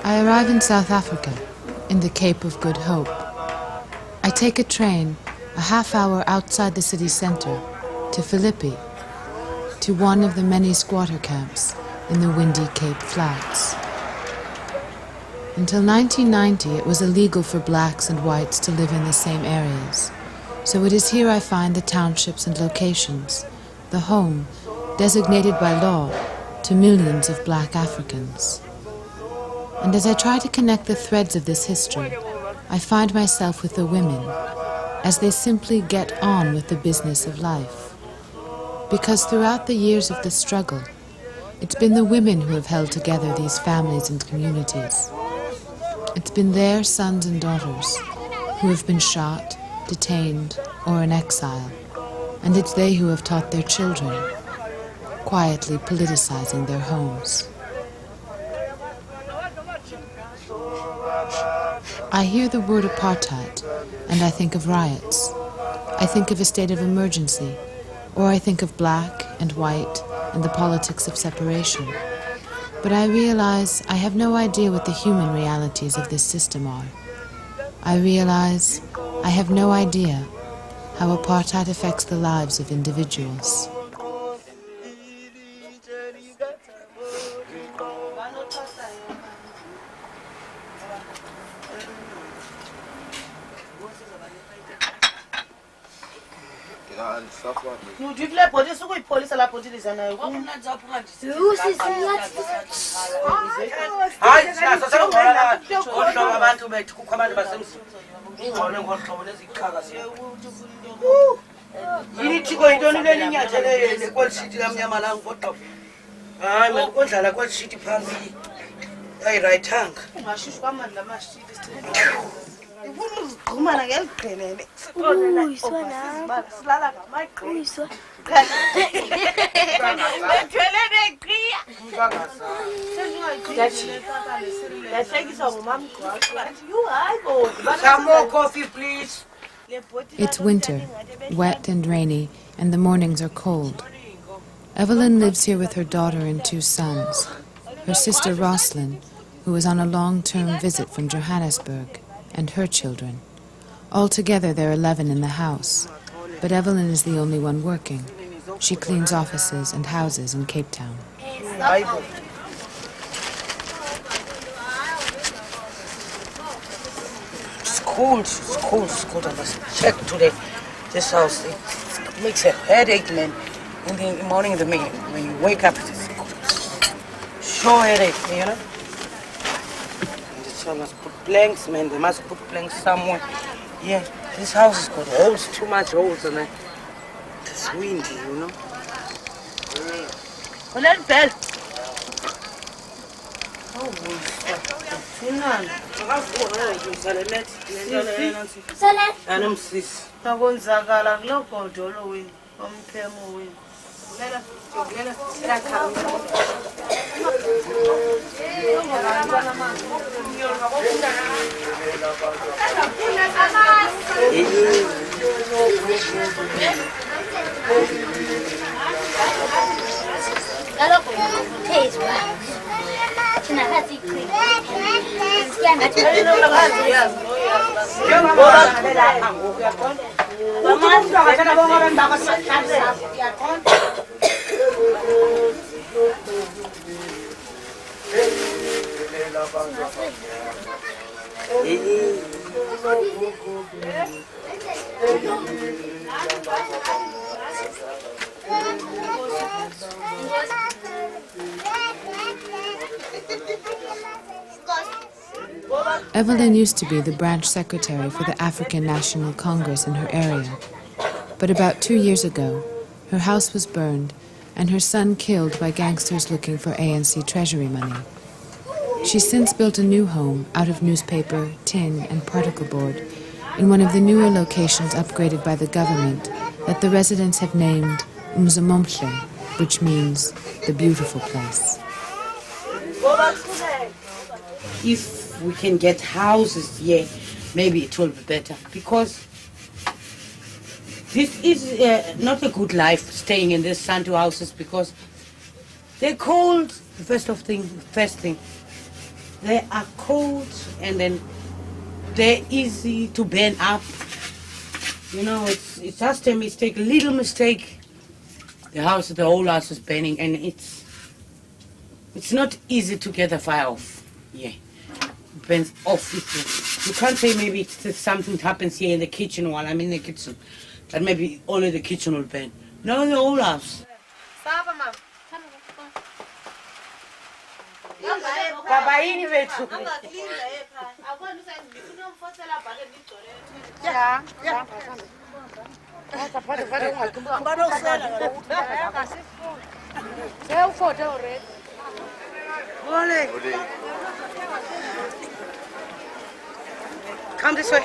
I arrive in South Africa, in the Cape of Good Hope. I take a train, a half-hour outside the city center, to Philippi, to one of the many squatter camps in the windy Cape Flats. Until 1990, it was illegal for blacks and whites to live in the same areas. So it is here I find the townships and locations, the home, designated by law, to millions of black Africans. And as I try to connect the threads of this history, I find myself with the women, as they simply get on with the business of life. Because throughout the years of the struggle, it's been the women who have held together these families and communities. It's been their sons and daughters who have been shot, detained, or in exile, and it's they who have taught their children, quietly politicizing their homes. I hear the word apartheid, and I think of riots. I think of a state of emergency, or I think of black and white and the politics of separation. But I realize I have no idea what the human realities of this system are. I realize I have no idea how apartheid affects the lives of individuals. Some more coffee, please. It's winter, wet and rainy, and the mornings are cold. Evelyn lives here with her daughter and 2 sons, her sister Rosalind, who is on a long-term visit from Johannesburg, and her children. Altogether, there are 11 in the house, but Evelyn is the only one working. She cleans offices and houses in Cape Town. It's cold. I must check today. This house, it makes a headache, man. In the morning, when you wake up, it's sure headache, you know? I must put planks, man. They must put planks somewhere. Yeah, this house has got holes, too much holes, and it's windy, you know? Well, let's bell. Evelyn used to be the branch secretary for the African National Congress in her area. But about 2 years ago, her house was burned and her son killed by gangsters looking for ANC treasury money. She's since built a new home out of newspaper, tin, and particle board in one of the newer locations upgraded by the government that the residents have named Umzamomhle, which means the beautiful place. If we can get houses here, maybe it will be better, because this is not a good life staying in these Santu houses, because they're cold. First thing, they are cold, and then they're easy to burn up. You know, it's just a mistake, a little mistake. The whole house is burning, and it's not easy to get the fire off. Yeah, it burns off. You can't say maybe something happens here in the kitchen while I'm in the kitchen, that maybe only the kitchen will burn. No, the whole house. Come this way.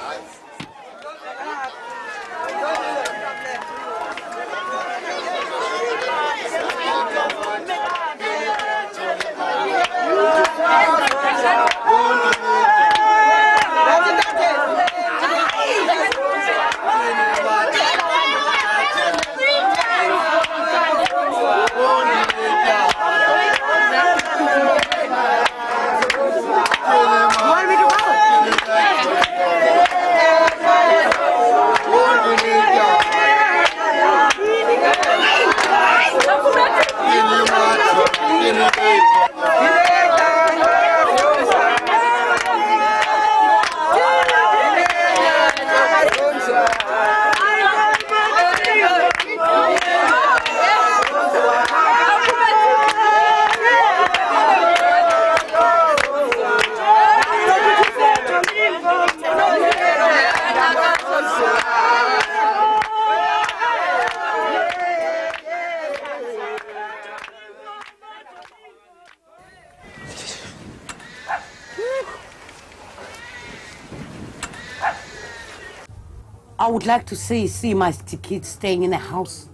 I would like to see my kids staying in a house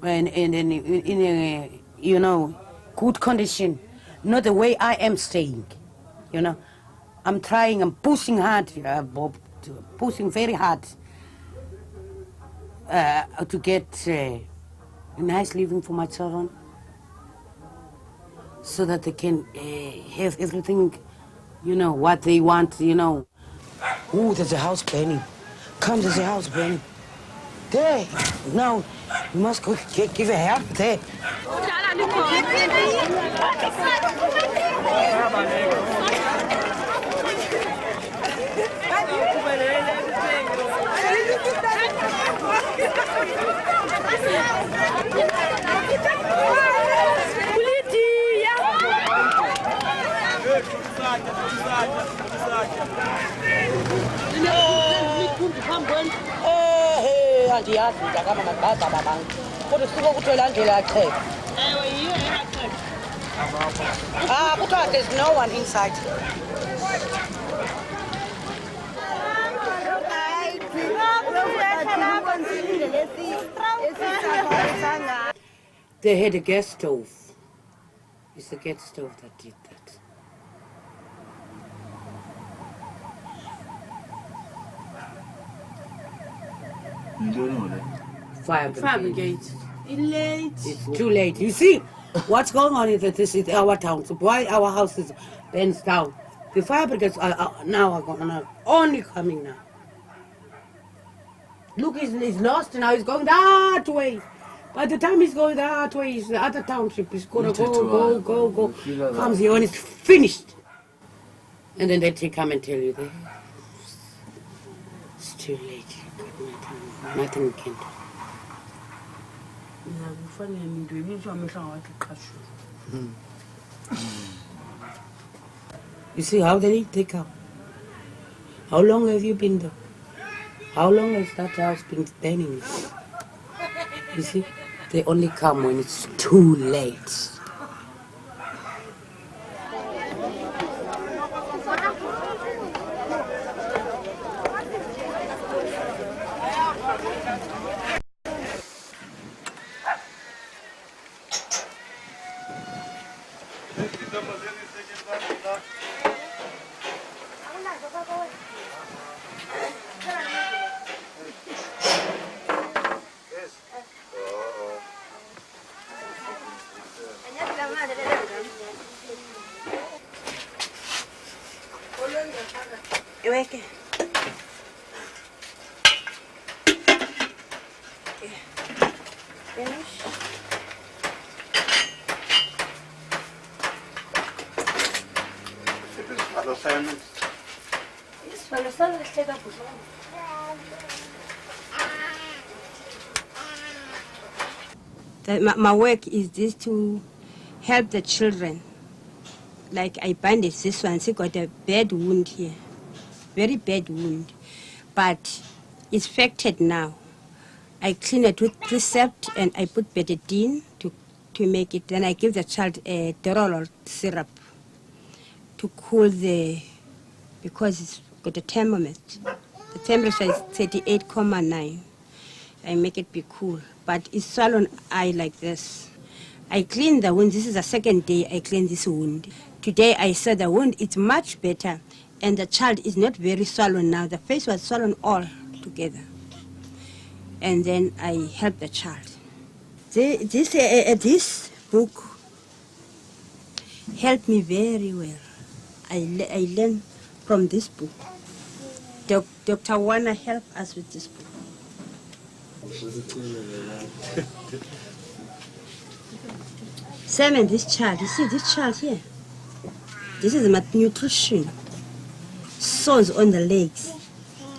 and in a good condition, not the way I am staying. I'm trying, I'm pushing hard, Bob, pushing very hard to get a nice living for my children, so that they can have everything, what they want, Ooh, there's a house burning. Come, there's a house burning. There. Now, you must go give a help there. There's no one inside. They had a gas stove. It's the gas stove that did that. You don't know that? fire brigade. Fire brigade. It's late. It's too late. You see, what's going on is that this is our township. Why our house is burns down? The fire brigades are only coming now. Look, he's lost now. He's going that way. By the time he's going that way, the other township is going to go. Comes here when it's finished. And then they come and tell you that it's too late. Nothing we can do. You see how they take out? How long have you been there? How long has that house been burning? You see, they only come when it's too late. My work is this to help the children. Like I bandaged this one, she got a bad wound here, very bad wound, but it's infected now. I clean it with Precept and I put betadine to make it. Then I give the child a Dorolol syrup to cool because it's got a thermometer. The temperature is 38.9. I make it be cool, but it's swollen eye like this. I clean the wound. This is the second day I clean this wound. Today I saw the wound, it's much better, and the child is not very swollen now. The face was swollen all together. And then I help the child. This book helped me very well. I learned from this book. Dr. Warner helped us with this book. Simon, this child, you see this child here? This is malnutrition. Sores on the legs,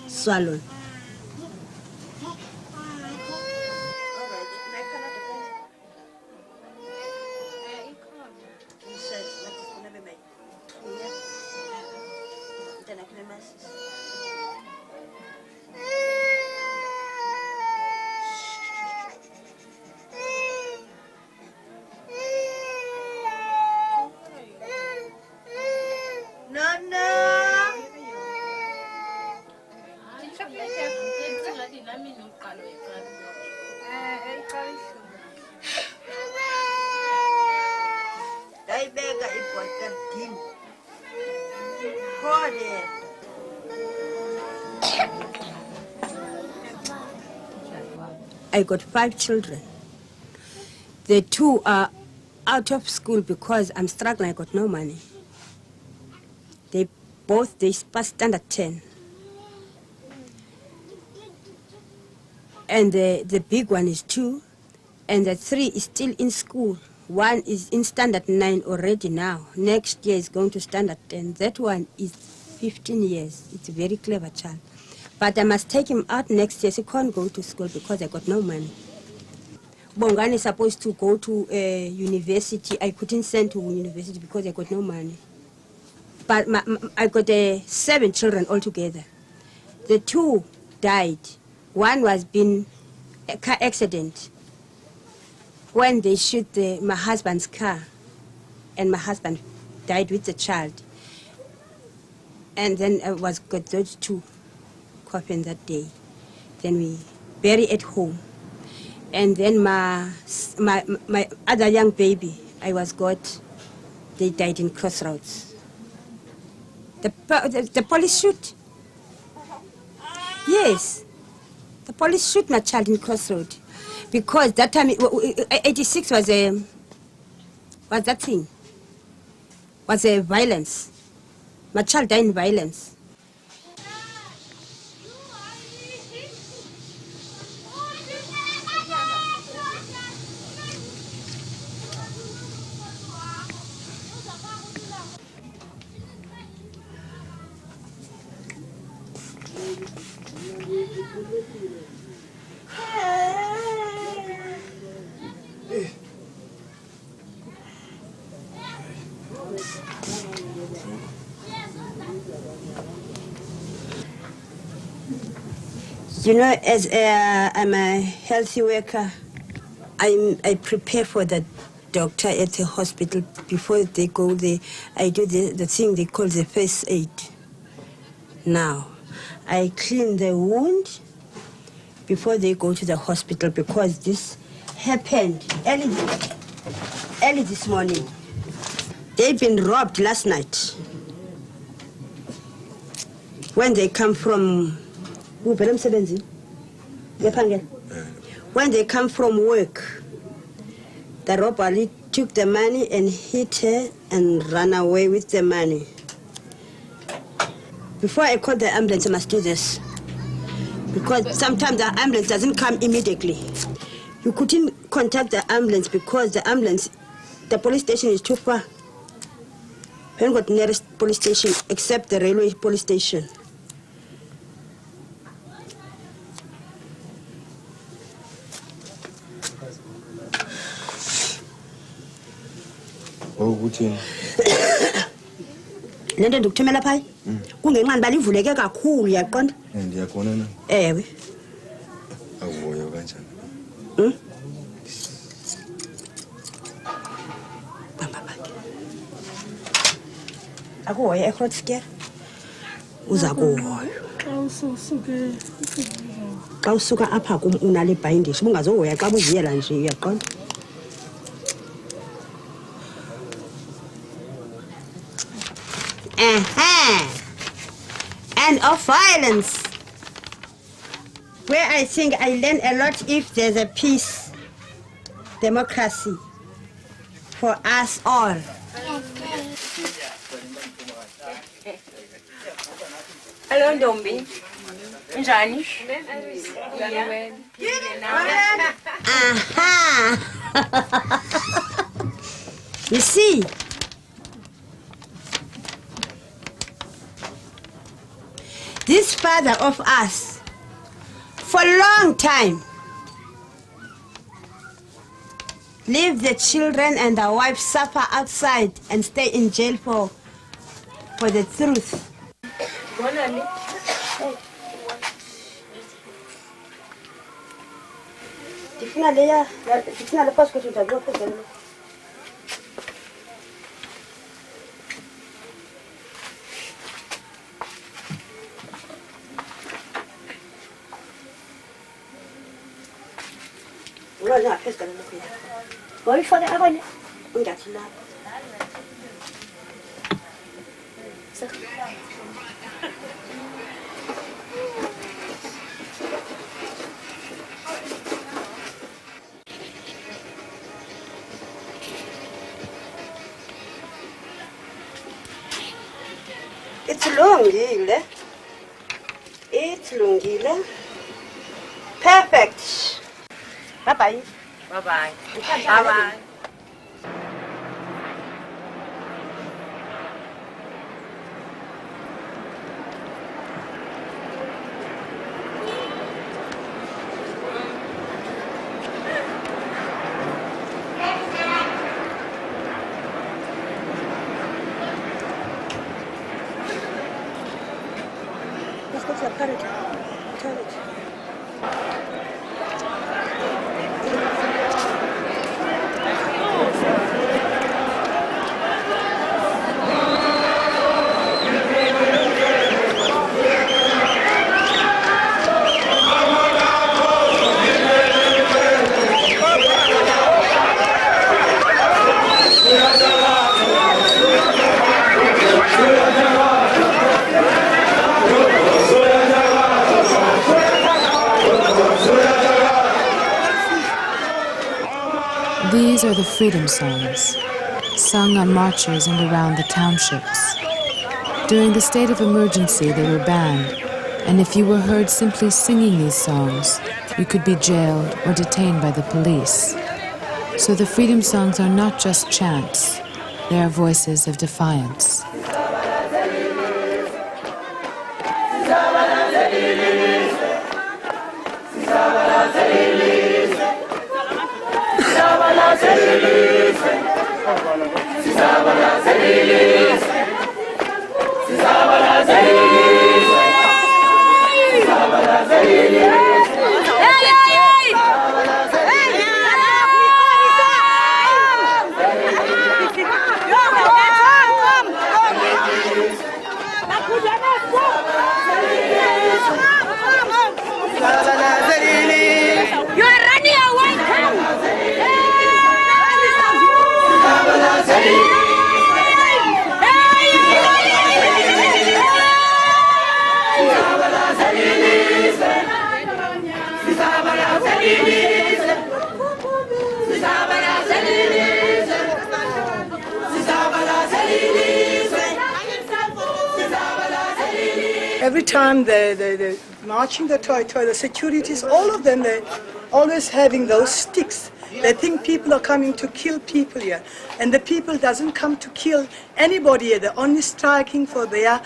swollen. I got 5 children. The 2 are out of school because I'm struggling, I got no money. They passed standard 10. And the big one is 2, and the 3 is still in school. 1 is in standard 9 already now. Next year is going to standard 10. That one is 15 years. It's a very clever child. But I must take him out next year. He can't go to school because I got no money. Bongani is supposed to go to university. I couldn't send to university because I got no money. But I got 7 children altogether. The 2 died. 1 was been a car accident when they shoot my husband's car, and my husband died with the child. And then I got those 2 coffin that day. Then we bury at home. And then my other young baby, they died in Crossroads. The police shoot. Yes, the police shoot my child in Crossroads. Because that time, 86 was a violence. My child died in violence. You know, as I'm a healthy worker, I prepare for the doctor at the hospital before they go there. I do the thing they call the first aid. Now, I clean the wound before they go to the hospital because this happened early this morning. They've been robbed last night. When they come from when they come from work, the robber took the money and hit her and ran away with the money. Before I call the ambulance, I must do this. Because sometimes the ambulance doesn't come immediately. You couldn't contact the ambulance because the police station is too far. We haven't got the nearest police station except the railway police station. Oh, kuthini? Lento ndikuthumela phaya kungenxa balivuleke kakhulu uyaqonda? Ndiyaqonda na. Ewe. Awuhoya kanjani? Akuhoya e-hot scare? Uza kuhoya. Xa usuka apha kum unale bhayindishi ungazohoya xa buziyela nje uyaqonda? And of violence, where I think I learn a lot if there's a peace, democracy for us all. Hello, Ndombi. Njani? Aha! You see, this father of us, for a long time, leave the children and the wife suffer outside and stay in jail for the truth. It's lungile. Perfect. Bye-bye. Bye-bye. Bye-bye. Let's go to the toilet. are the freedom songs, sung on marches and around the townships. During the state of emergency, they were banned, and if you were heard simply singing these songs, you could be jailed or detained by the police. So the freedom songs are not just chants, they are voices of defiance. Every time they're marching the toy, the securities, all of them, they're always having those sticks. They think people are coming to kill people here. And the people doesn't come to kill anybody here. They're only striking for their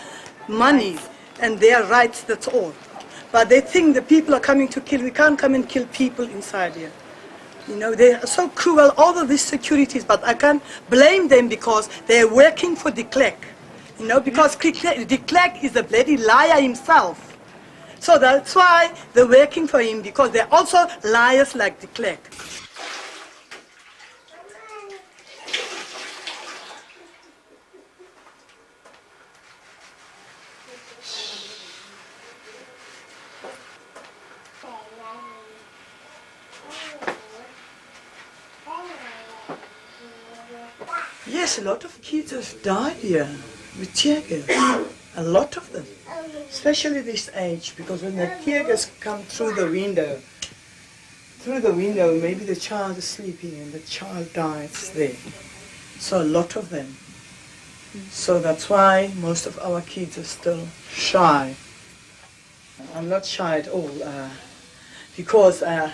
money and their rights, that's all. But they think the people are coming to kill. We can't come and kill people inside here. You know, they are so cruel, all of these securities, but I can't blame them because they're working for de Klerk. You know, because de Klerk is a bloody liar himself. So that's why they're working for him, because they're also liars like de Klerk. Yes, a lot of kids have died here with tear gas. A lot of them, especially this age, because when the tear gas come through the window, maybe the child is sleeping and the child dies there. So a lot of them. So that's why most of our kids are still shy. I'm not shy at all, because I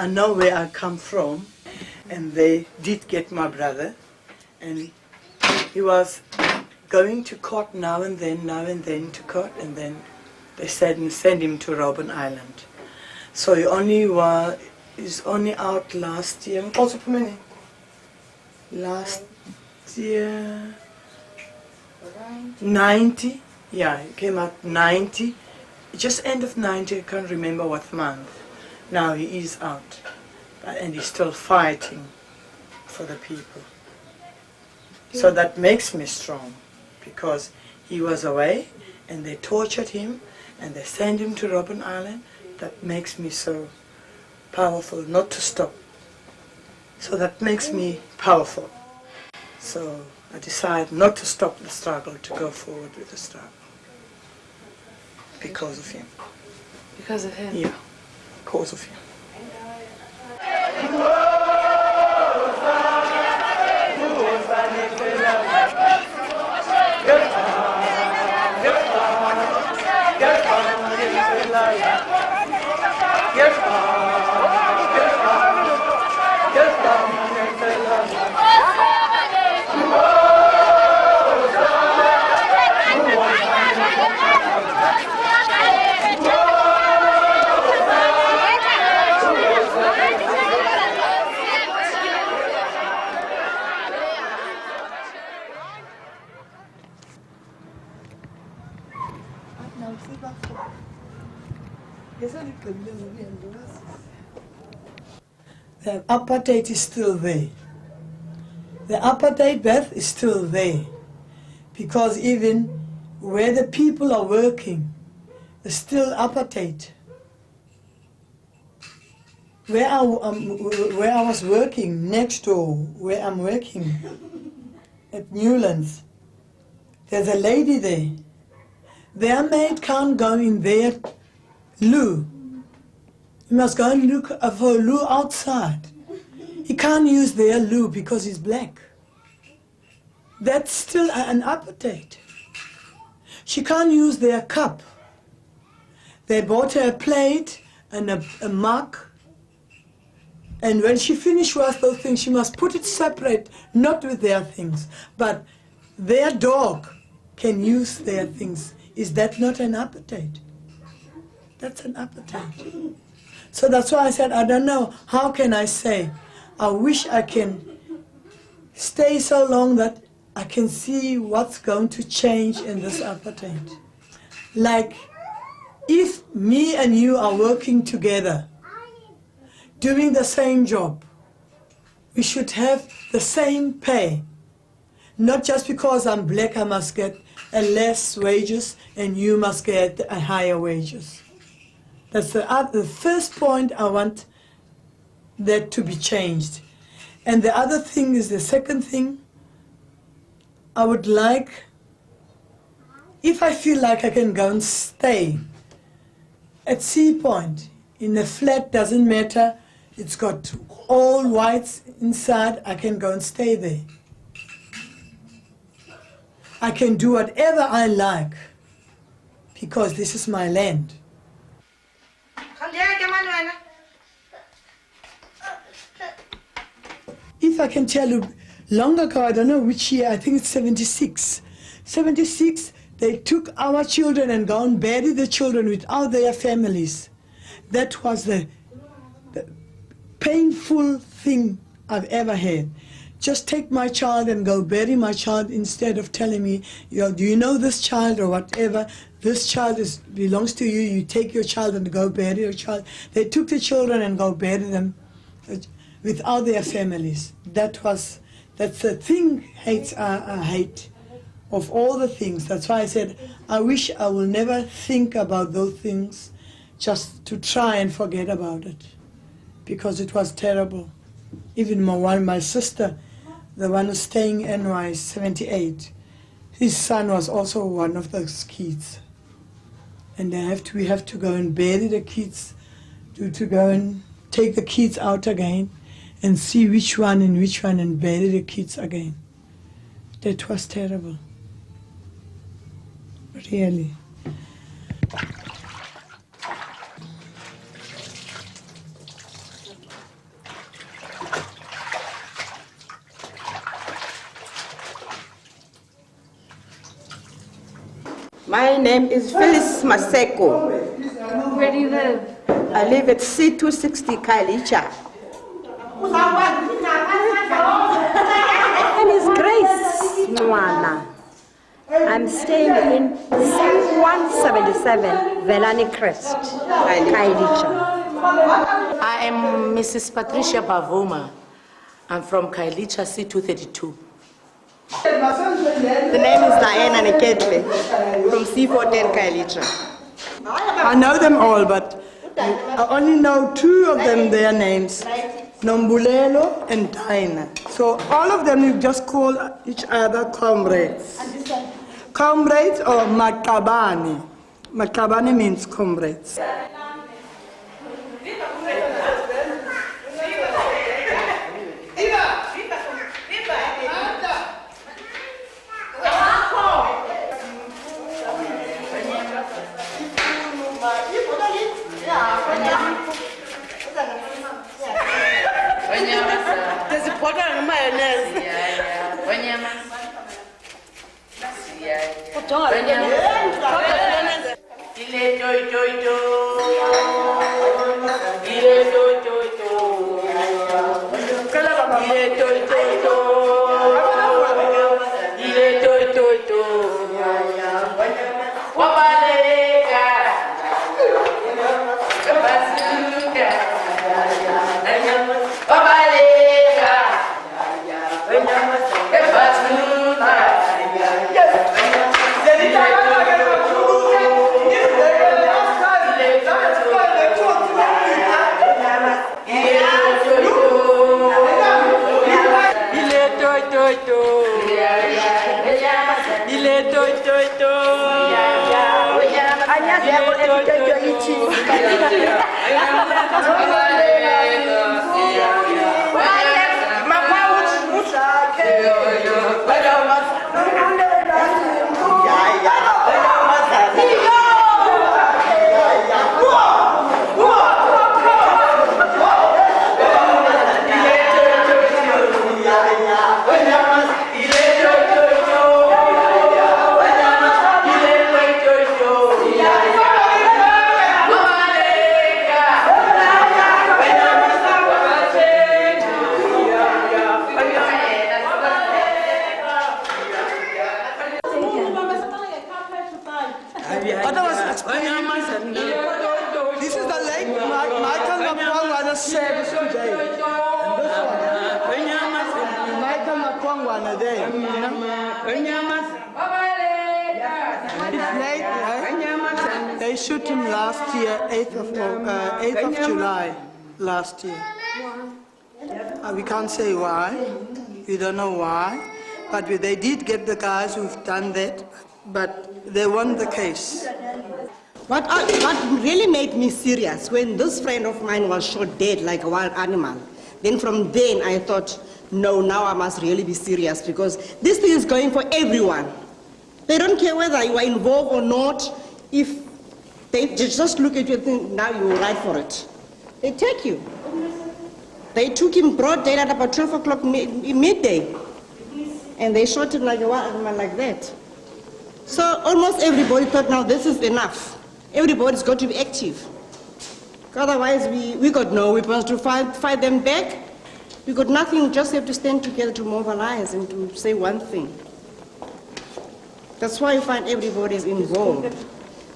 know where I come from, and they did get my brother. And he was going to court now and then to court, and then they send him to Robben Island. So he's only out last year. Last year, 90. Yeah, he came out 90. Just end of 90, I can't remember what month. Now he is out, and he's still fighting for the people. So that makes me strong, because he was away and they tortured him and they sent him to Robben Island. That makes me so powerful not to stop. So that makes me powerful. So I decide not to stop the struggle, to go forward with the struggle. Because of him. Because of him? Yeah, because of him. The apartheid is still there. The apartheid, Beth, is still there. Because even where the people are working, there's still apartheid. Where I was working, next door, where I'm working, at Newlands, there's a lady there. Their maid can't go in their loo. You must go and look for a loo outside. He can't use their loo because he's black. That's still an apartheid. She can't use their cup. They bought her a plate and a mug, and when she finished with those things, she must put it separate, not with their things, but their dog can use their things. Is that not an apartheid? That's an apartheid. So that's why I said, I don't know, how can I say, I wish I can stay so long that I can see what's going to change in this apartheid. Like, if me and you are working together, doing the same job, we should have the same pay. Not just because I'm black, I must get a less wages and you must get a higher wages. That's the first point I want that to be changed. And the other thing is, the second thing, I would like, if I feel like I can go and stay at Sea Point, in a flat, doesn't matter, it's got all whites inside, I can go and stay there. I can do whatever I like, because this is my land. If I can tell you, long ago, I don't know which year, I think it's 76. 76, they took our children and go and buried the children without their families. That was the painful thing I've ever had. Just take my child and go bury my child instead of telling me, do you know this child or whatever, this child belongs to you, you take your child and go bury your child. They took the children and go bury them without their families. That's the thing I hate of all the things. That's why I said, I wish I will never think about those things, just to try and forget about it, because it was terrible. Even my sister, the one who's staying in NY 78, his son was also one of those kids. And we have to go and bury the kids, to go and take the kids out again and see which one and bury the kids again. That was terrible. Really. My name is Phyllis Maseko. Where do you live? I live at C260 Khayaletisha. My name is Grace Mwana. I'm staying in C177 Velani Crest, Khayaletisha. I am Mrs. Patricia Bavuma. I'm from Khayaletisha, C232. The name is Diana Neketle from C410 Khayaletisha. I know them all, but I only know two of them, their names, Nombulelo and Dinah. So all of them, you just call each other comrades. Comrades or Makabani. Makabani means comrades. There's a pot and mayonnaise. young one are there, you know? It's late, right? They shoot him last year, 8th of July last year. We can't say why. We don't know why. But they did get the guys who've done that, but they won the case. What really made me serious, when this friend of mine was shot dead like a wild animal, then from then I thought, no, now I must really be serious, because this thing is going for everyone. They don't care whether you are involved or not. If they just look at you and think, now you will ride for it, they take you. They took him broad daylight at about 12 o'clock midday, and they shot him like a wild animal like that. So almost everybody thought, now this is enough. Everybody's got to be active. Otherwise, we got no weapons to fight them back. We got nothing, we just have to stand together to mobilize and to say one thing. That's why you find everybody is involved.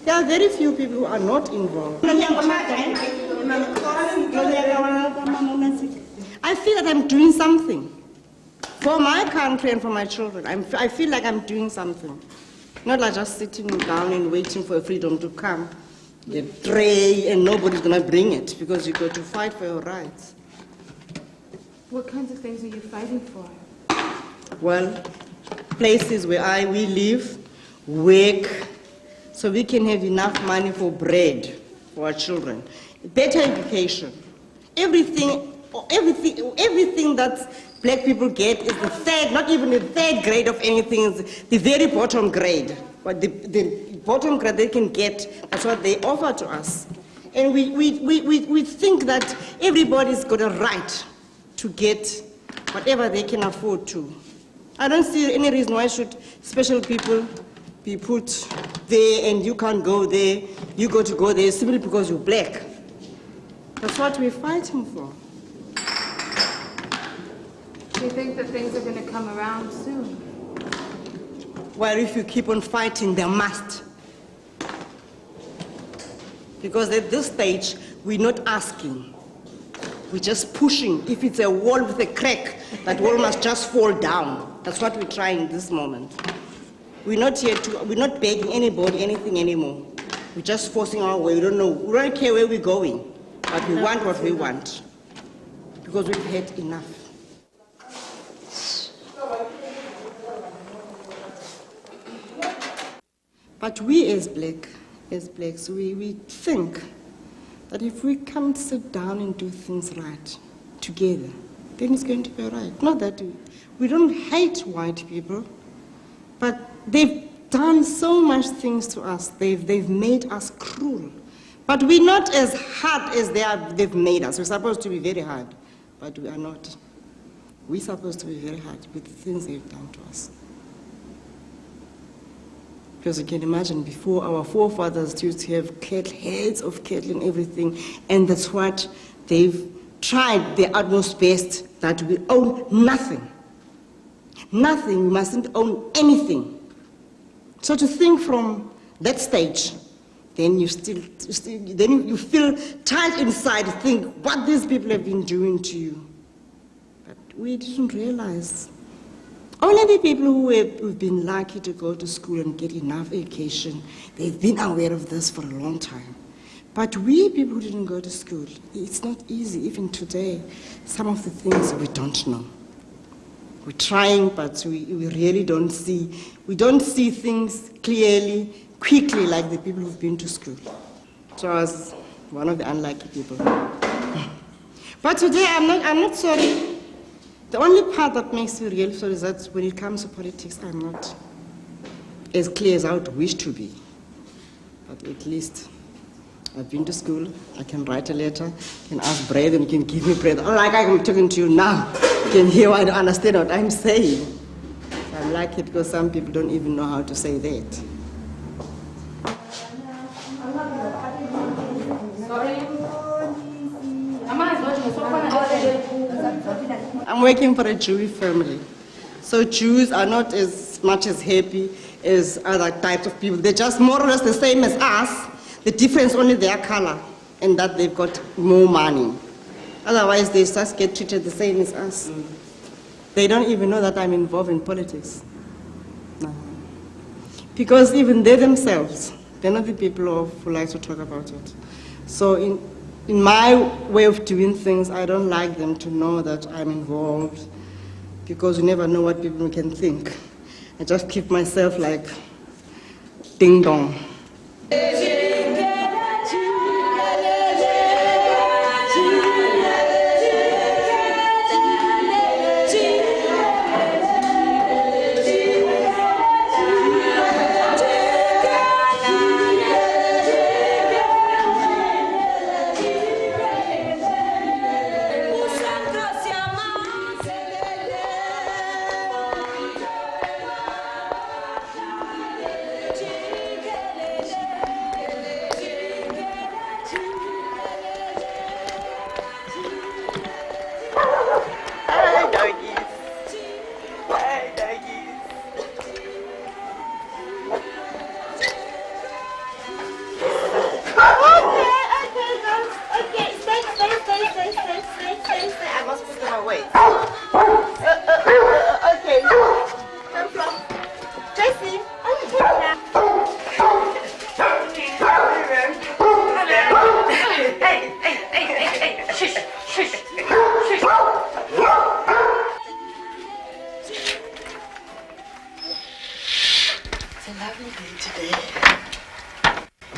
There are very few people who are not involved. I feel that I'm doing something for my country and for my children. I feel like I'm doing something. Not like just sitting down and waiting for freedom to come. You pray and nobody's going to bring it, because you got to fight for your rights. What kinds of things are you fighting for? Well, places where we live, work, so we can have enough money for bread for our children. Better education. Everything that black people get is the third, not even the third grade of anything, is the very bottom grade. But the bottom grade they can get, that's what they offer to us. And we think that everybody's got a right to get whatever they can afford to. I don't see any reason why should special people be put there and you can't go there, you got to go there simply because you're black. That's what we're fighting for. Do you think that things are going to come around soon? Well, if you keep on fighting, they must. Because at this stage, we're not asking. We're just pushing. If it's a wall with a crack, that wall must just fall down. That's what we're trying this moment. We're not begging anybody anything anymore. We're just forcing our way. We don't care where we're going, but we want what we want. Because we've had enough. But we as blacks, we think that if we come sit down and do things right together, then it's going to be all right. Not that we don't hate white people, but they've done so much things to us. They've made us cruel. But we're not as hard as they've made us. We're supposed to be very hard, but we are not. We're supposed to be very hard with the things they've done to us. Because you can imagine, before our forefathers used to have heads of cattle and everything, and that's what they've tried their utmost best, that we own nothing. Nothing, we mustn't own anything. So to think from that stage, then you feel tight inside to think what these people have been doing to you. But we didn't realize. Only the people who've been lucky to go to school and get enough education, they've been aware of this for a long time. But we people who didn't go to school, it's not easy. Even today, some of the things we don't know. We're trying, but we really don't see. We don't see things clearly, quickly, like the people who've been to school. So I was one of the unlucky people. But today, I'm not sorry. The only part that makes me real sorry is that when it comes to politics, I'm not as clear as I would wish to be. But at least I've been to school, I can write a letter, can ask bread, and you can give me bread. Like I'm talking to you now, you can hear what I understand what I'm saying. So I'm lucky because some people don't even know how to say that. I'm working for a Jewish family. So Jews are not as much as happy as other types of people. They're just more or less the same as us. The difference only their color and that they've got more money. Otherwise, they just get treated the same as us. They don't even know that I'm involved in politics. No. Because even they themselves, they're not the people who like to talk about it. So in my way of doing things, I don't like them to know that I'm involved, because you never know what people can think. I just keep myself like ding dong.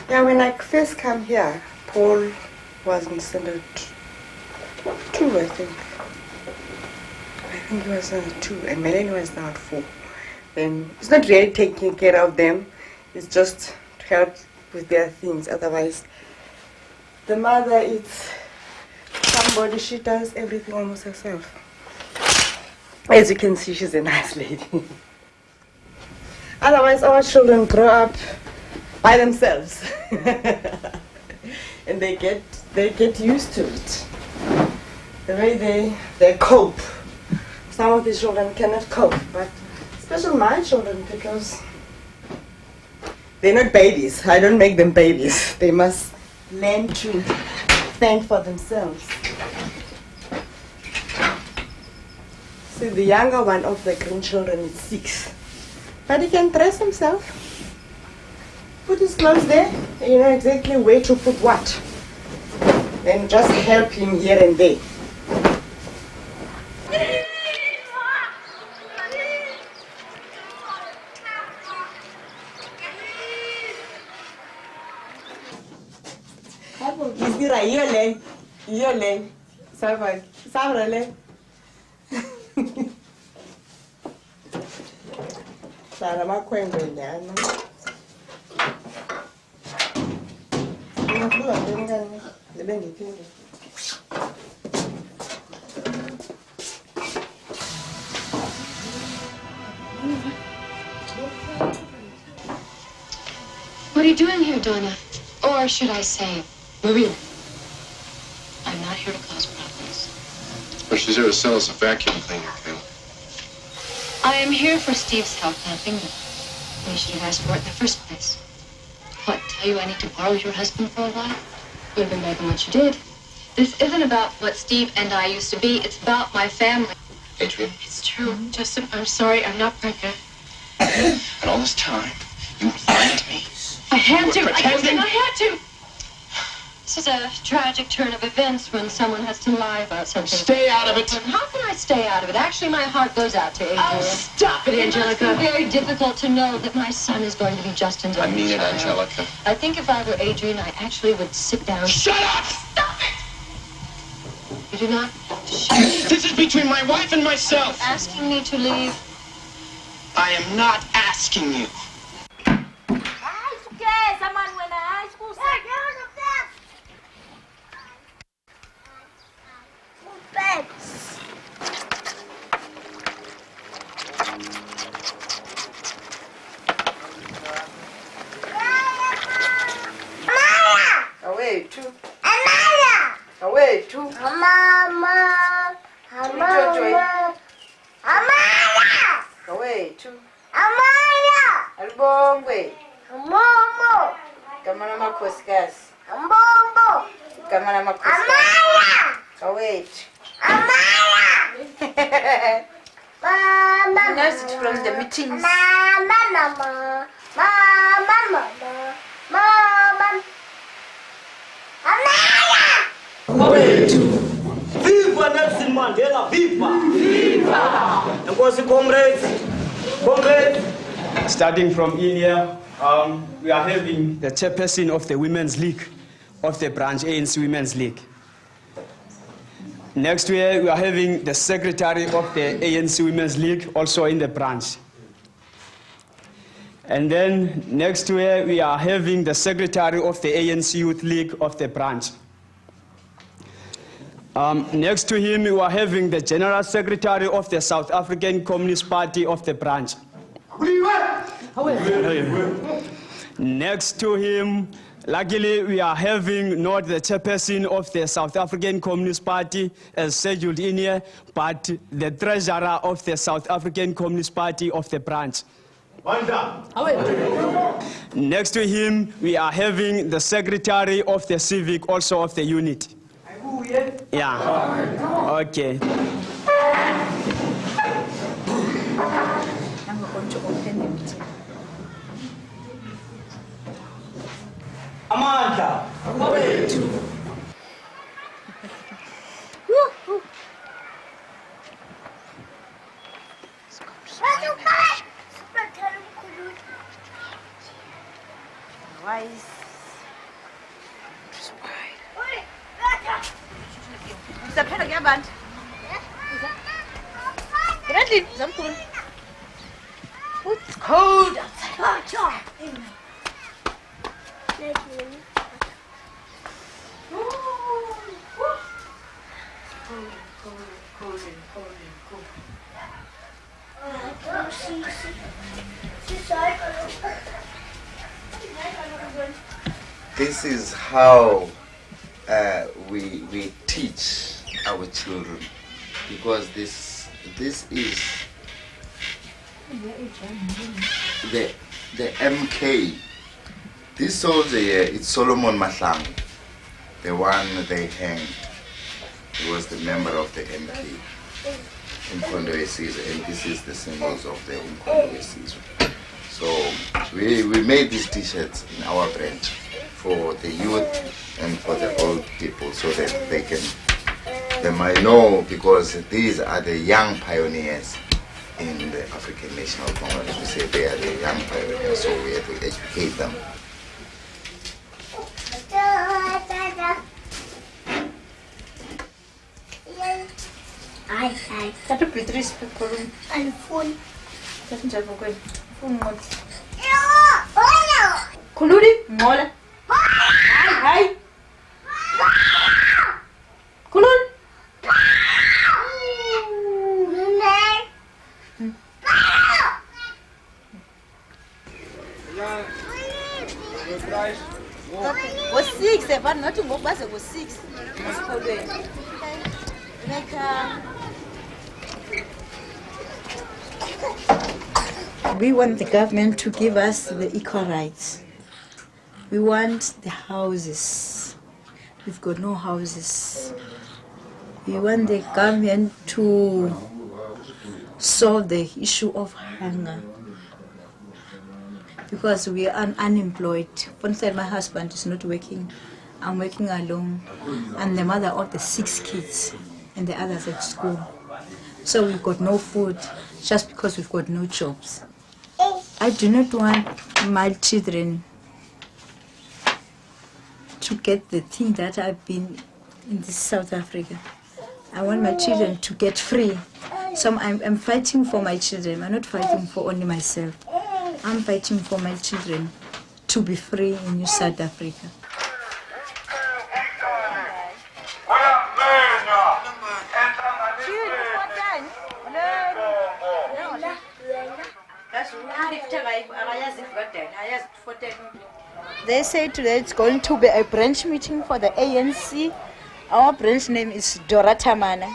Yeah, when I first came here, Paul was in standard 2, I think. I think he was standard 2, and Melanie was now at 4. And it's not really taking care of them, it's just to help with their things. Otherwise, the mother is somebody, she does everything almost herself. As you can see, she's a nice lady. Otherwise, our children grow up by themselves. And they get used to it. The way they cope. Some of these children cannot cope, but especially my children, because they're not babies. I don't make them babies. They must learn to think for themselves. See, the younger one of the grandchildren is 6. But he can dress himself. Put his clothes there, and you know exactly where to put what. And just help him here and there. What are you doing here, Donna? Or should I say, Maria? I'm not here to cause problems. Well, she's here to sell us a vacuum cleaner, Kayla. I am here for Steve's help camping, but we should have asked for it in the first place. What, tell you I need to borrow your husband for a while? Would have been better than what you did. This isn't about what Steve and I used to be. It's about my family. Adrian? It's true. Justin, I'm sorry. I'm not pregnant. And all this time, you lied to me. I had to. Pretending? I had to. This is a tragic turn of events when someone has to lie about something. Stay out of it. How can I stay out of it? Actually, my heart goes out to Adrian. Oh, stop it, Angelica. It must be very difficult to know that my son is going to be Justin's I only mean it, child. Angelica. I think if I were Adrian, I actually would sit down. Shut up! Stop it! You do not have to shout. This is between my wife and myself. Asking me to leave. I am not asking you. Awethu. Awethu. Awethu. Albongwe. Kamana makhosikazi. Kamana makhosikazi. Awethu. Announced it from the meetings. Viva Nelson Mandela, viva! Viva! And what's the comrades? Comrades! Starting from India, we are having the chairperson of the Women's League, of the branch ANC Women's League. Next year, we are having the secretary of the ANC Women's League, also in the branch. And then next year, we are having the secretary of the ANC Youth League of the branch. Next to him, we are having the general secretary of the South African Communist Party of the branch. Next to him, luckily, we are having not the chairperson of the South African Communist Party as scheduled in here, but the treasurer of the South African Communist Party of the branch. Next to him, we are having the secretary of the civic, also of the unit. Yeah. Okay. I'm going to open the meeting. Amanda. Awethu. It's cold outside. This is how we teach our children, because this is the MK. This soldier here, it's Solomon Mahlangu, the one they hanged. He was the member of the MK in Umkhonto weSizwe, and this is the symbols of the Umkhonto weSizwe. So we made these t-shirts in our branch for the youth and for the old people, so that they might know, because these are the young pioneers in the African National Congress. We say they are the young pioneers, so we have to educate them. That would be three people. And phone. That's not a phone. Kuludi, Mola. Hi. Kulun. Was 6, but not to go back, was 6. We want the government to give us the equal rights. We want the houses. We've got no houses. We want the government to solve the issue of hunger, because we are unemployed. For instance, my husband is not working. I'm working alone. And the mother of the 6 kids and the others at school. So we've got no food just because we've got no jobs. I do not want my children to get the thing that I've been in this South Africa. I want my children to get free. So I'm fighting for my children. I'm not fighting for only myself. I'm fighting for my children to be free in New South Africa. They say today it's going to be a branch meeting for the ANC. Our branch name is Doratamana.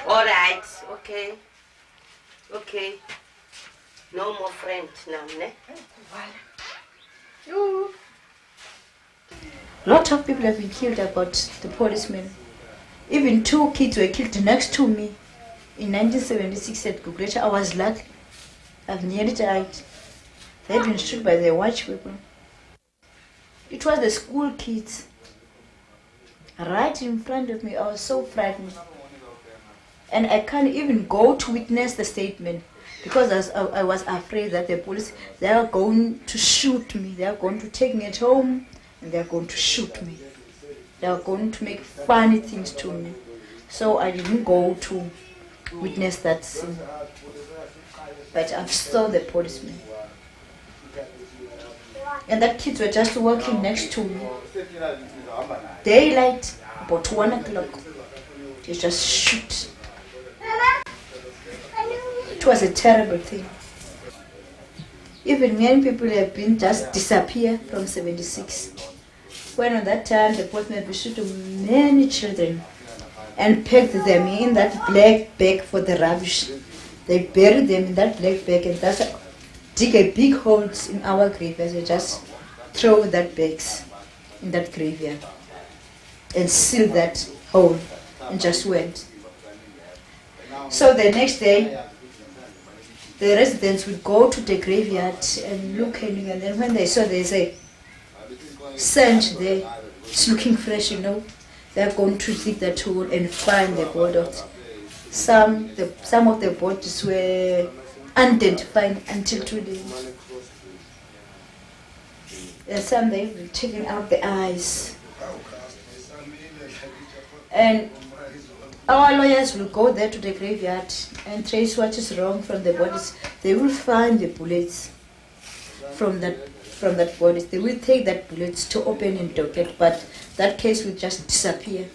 All right, okay. No more friends now, ne? Lot of people have been killed about the policemen. Even 2 kids were killed next to me in 1976 at Gugulecha. I was lucky. I've nearly died. They've been shot by the watch people. It was the school kids right in front of me. I was so frightened. And I can't even go to witness the statement because I was afraid that the police, they are going to shoot me. They are going to take me at home and they are going to shoot me. They are going to make funny things to me. So I didn't go to witness that scene. But I saw the policemen. And that kids were just walking next to me. Daylight, about 1 o'clock. They just shoot. It was a terrible thing. Even many people have been just disappear from 76. When at that time the policemen shot many children and packed them in that black bag for the rubbish. They buried them in that black bag and just dig a big holes in our graveyard and just throw that bags in that graveyard and seal that hole and just went. So the next day, the residents would go to the graveyard and look, and then when they saw there's a sand there, it's looking fresh, you know, they're going to dig that hole and find the body. Some of the bodies were unidentified until today. And some they were taking out the eyes. And our lawyers will go there to the graveyard and trace what is wrong from the bodies. They will find the bullets from that bodies. They will take that bullets to open and docket, but that case will just disappear.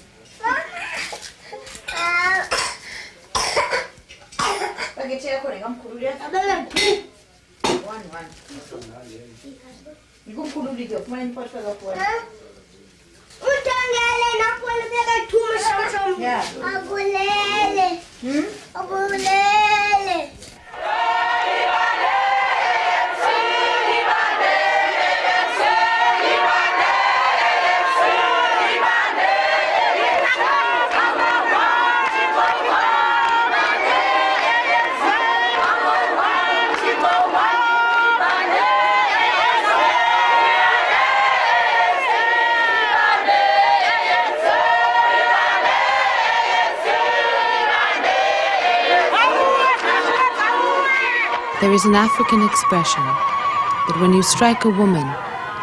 There is an African expression that when you strike a woman,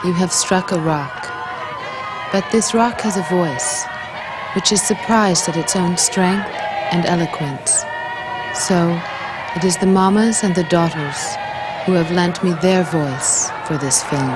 you have struck a rock. But this rock has a voice, which is surprised at its own strength and eloquence. So, it is the mamas and the daughters who have lent me their voice for this film.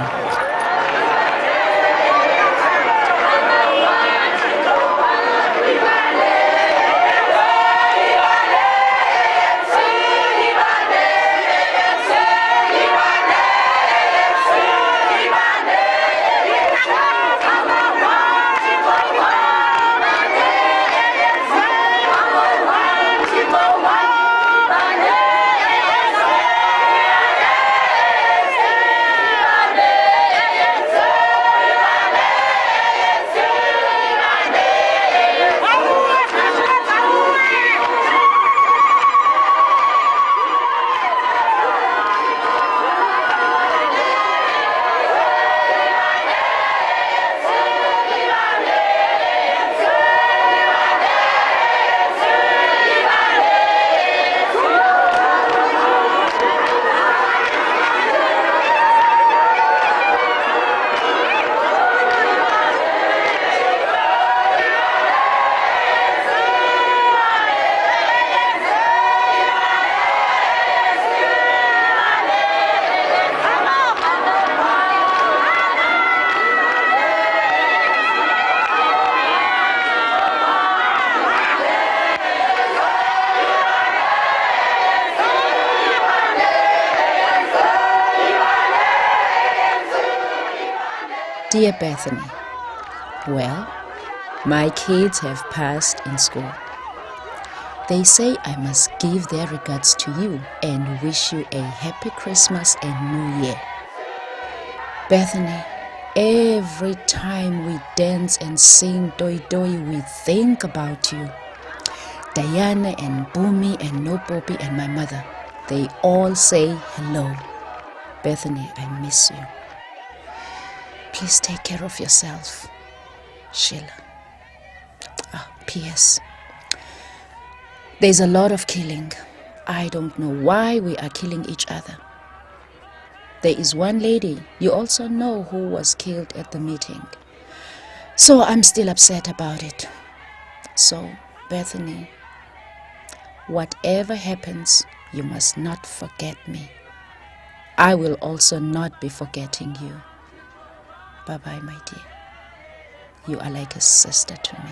Dear Bethany, well, my kids have passed in school. They say I must give their regards to you and wish you a happy Christmas and New Year. Bethany, every time we dance and sing Toi Toi, we think about you. Diana and Bumi and Nopopi and my mother, they all say hello. Bethany, I miss you. Please take care of yourself. Sheila. P.S. There's a lot of killing. I don't know why we are killing each other. There is one lady you also know who was killed at the meeting. So I'm still upset about it. So, Bethany, whatever happens, you must not forget me. I will also not be forgetting you. Bye-bye, my dear. You are like a sister to me.